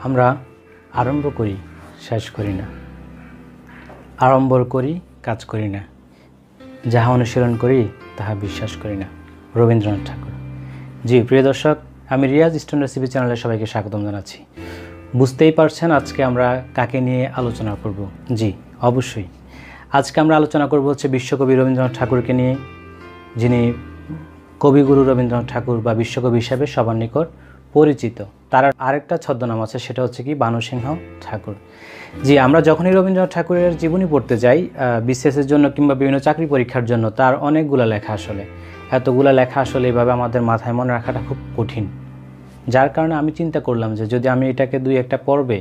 আমরা আরম্ভ করি, শেষ করি না, আড়ম্বর করি, কাজ করি না, যাহা অনুশীলন করি তাহা বিশ্বাস করি না। রবীন্দ্রনাথ ঠাকুর। জি প্রিয় দর্শক, আমি রিয়াজ স্টোন রেসিপি চ্যানেলে সবাইকে স্বাগতম জানাচ্ছি। বুঝতেই পারছেন আজকে আমরা কাকে নিয়ে আলোচনা করব। জি অবশ্যই আজকে আমরা আলোচনা করব হচ্ছে বিশ্বকবি রবীন্দ্রনাথ ঠাকুরকে নিয়ে, যিনি কবিগুরু রবীন্দ্রনাথ ঠাকুর বা বিশ্বকবি হিসাবে সবার নিকট পরিচিত। তার আরেকটা ছদ্মনাম আছে, সেটা হচ্ছে কি বানুসিংহ ঠাকুর। জি আমরা যখনই রবীন্দ্রনাথ ঠাকুরের জীবনী পড়তে যাই বিসিএসের জন্য কিংবা বিভিন্ন চাকরি পরীক্ষার জন্য, তার অনেকগুলো লেখা আসলে এতগুলো লেখা আসলে এইভাবে আমাদের মাথায় মনে রাখাটা খুব কঠিন। যার কারণে আমি চিন্তা করলাম যে যদি আমি এটাকে দুই একটা পর্বে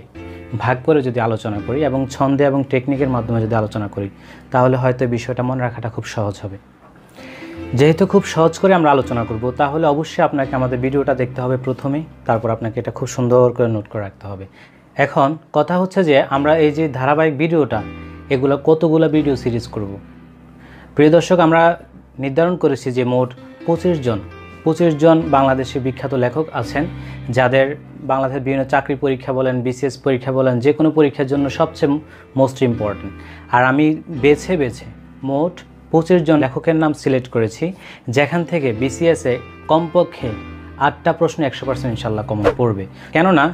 ভাগ করে যদি আলোচনা করি এবং ছন্দে এবং টেকনিকের মাধ্যমে যদি আলোচনা করি, তাহলে হয়তো বিষয়টা মনে রাখাটা খুব সহজ হবে। যেহেতু খুব সহজ করে আমরা আলোচনা করব, তাহলে অবশ্যই আপনাকে আমাদের ভিডিওটা দেখতে হবে প্রথমেই, তারপর আপনাকে এটা খুব সুন্দর করে নোট করে রাখতে হবে। এখন কথা হচ্ছে যে আমরা এই যে ধারাবাহিক ভিডিওটা, এগুলো কতগুলো ভিডিও সিরিজ করব। প্রিয় দর্শক, আমরা নির্ধারণ করেছি যে মোট 25 জন বাংলাদেশে বিখ্যাত লেখক আছেন, যাদের বাংলাদেশের বিভিন্ন চাকরি পরীক্ষা বলেন, বিসিএস পরীক্ষা বলেন, যে কোনো পরীক্ষার জন্য সবচেয়ে মোস্ট ইম্পর্ট্যান্ট। আর আমি বেছে মোট 25 জন লেখকের নাম সিলেক্ট করেছি, যেখান থেকে বিসিএসে কমপক্ষে 8টা প্রশ্ন 100% ইনশাল্লাহ কমন পড়বে। কেননা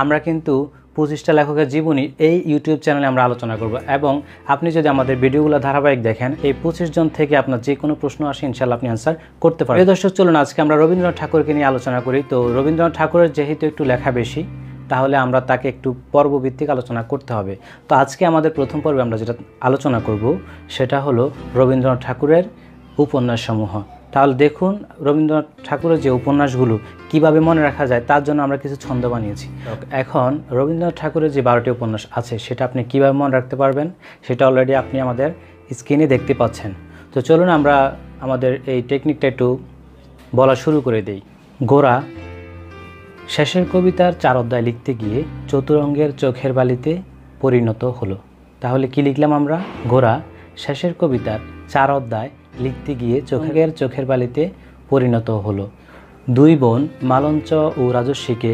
আমরা কিন্তু 25টা লেখকের জীবনী এই ইউটিউব চ্যানেলে আমরা আলোচনা করব, এবং আপনি যদি আমাদের ভিডিওগুলো ধারাবাহিক দেখেন, এই 25 জন থেকে আপনার যে কোনো প্রশ্ন আসে ইনশাল্লাহ আপনি আনসার করতে পারেন। প্রিয় দর্শক, চলুন আজকে আমরা রবীন্দ্রনাথ ঠাকুরকে নিয়ে আলোচনা করি। তো রবীন্দ্রনাথ ঠাকুরের যেহেতু একটু লেখা বেশি, তাহলে আমরা তাকে একটু পর্বভিত্তিক আলোচনা করতে হবে। তো আজকে আমাদের প্রথম পর্বে আমরা যেটা আলোচনা করব সেটা হলো রবীন্দ্রনাথ ঠাকুরের উপন্যাসসমূহ। তাহলে দেখুন রবীন্দ্রনাথ ঠাকুরের যে উপন্যাসগুলো কিভাবে মনে রাখা যায়, তার জন্য আমরা কিছু ছন্দ বানিয়েছি। এখন রবীন্দ্রনাথ ঠাকুরের যে 12টি উপন্যাস আছে, সেটা আপনি কিভাবে মনে রাখতে পারবেন সেটা অলরেডি আপনি আমাদের স্ক্রিনে দেখতে পাচ্ছেন। তো চলুন আমরা আমাদের এই টেকনিকটা একটু বলা শুরু করে দেই। গোরা শেষের কবিতার 4 অধ্যায় লিখতে গিয়ে চতুরঙ্গের চোখের বালিতে পরিণত হলো। তাহলে কি লিখলাম আমরা? গোরা শেষের কবিতার 4 অধ্যায় লিখতে গিয়ে চোখের বালিতে পরিণত হলো। 2 বোন মালঞ্চ ও রাজস্বীকে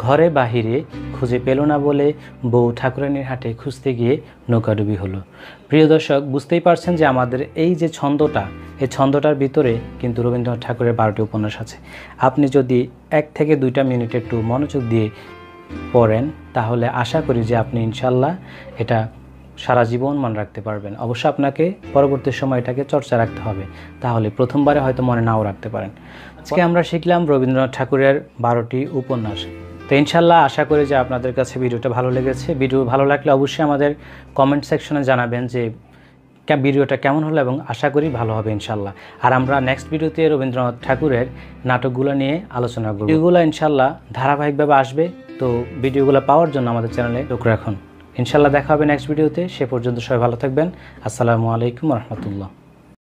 ঘরে বাহিরে খুঁজে পেল না বলে বউ ঠাকুরানীর হাটে খুঁজতে গিয়ে নৌকাডুবি হলো। প্রিয় দর্শক, বুঝতেই পারছেন যে আমাদের এই যে ছন্দটা, এই ছন্দটার ভিতরে কিন্তু রবীন্দ্রনাথ ঠাকুরের 12টি উপন্যাস আছে। আপনি যদি 1 থেকে 2টা মিনিট একটু মনোযোগ দিয়ে পড়েন, তাহলে আশা করি যে আপনি ইনশাল্লাহ এটা সারা জীবন মনে রাখতে পারবেন। অবশ্য আপনাকে পরবর্তী সময় এটাকে চর্চা রাখতে হবে, তাহলে প্রথমবারে হয়তো মনে নাও রাখতে পারেন। আজকে আমরা শিখলাম রবীন্দ্রনাথ ঠাকুরের 12টি উপন্যাস। তো ইনশাল্লাহ আশা করি যে আপনাদের কাছে ভিডিওটা ভালো লেগেছে। ভিডিও ভালো লাগলে অবশ্যই আমাদের কমেন্ট সেকশনে জানাবেন যে ভিডিওটা কেমন হলো, এবং আশা করি ভালো হবে ইনশাল্লাহ। আর আমরা নেক্সট ভিডিওতে রবীন্দ্রনাথ ঠাকুরের নাটকগুলো নিয়ে আলোচনা করব। ভিডিওগুলো ইনশাল্লাহ ধারাবাহিকভাবে আসবে। তো ভিডিওগুলো পাওয়ার জন্য আমাদের চ্যানেলে চোখ রাখুন। ইনশাল্লাহ দেখা হবে নেক্সট ভিডিওতে। সে পর্যন্ত সবাই ভালো থাকবেন। আসসালামু আলাইকুম রহমতুল্লাহ।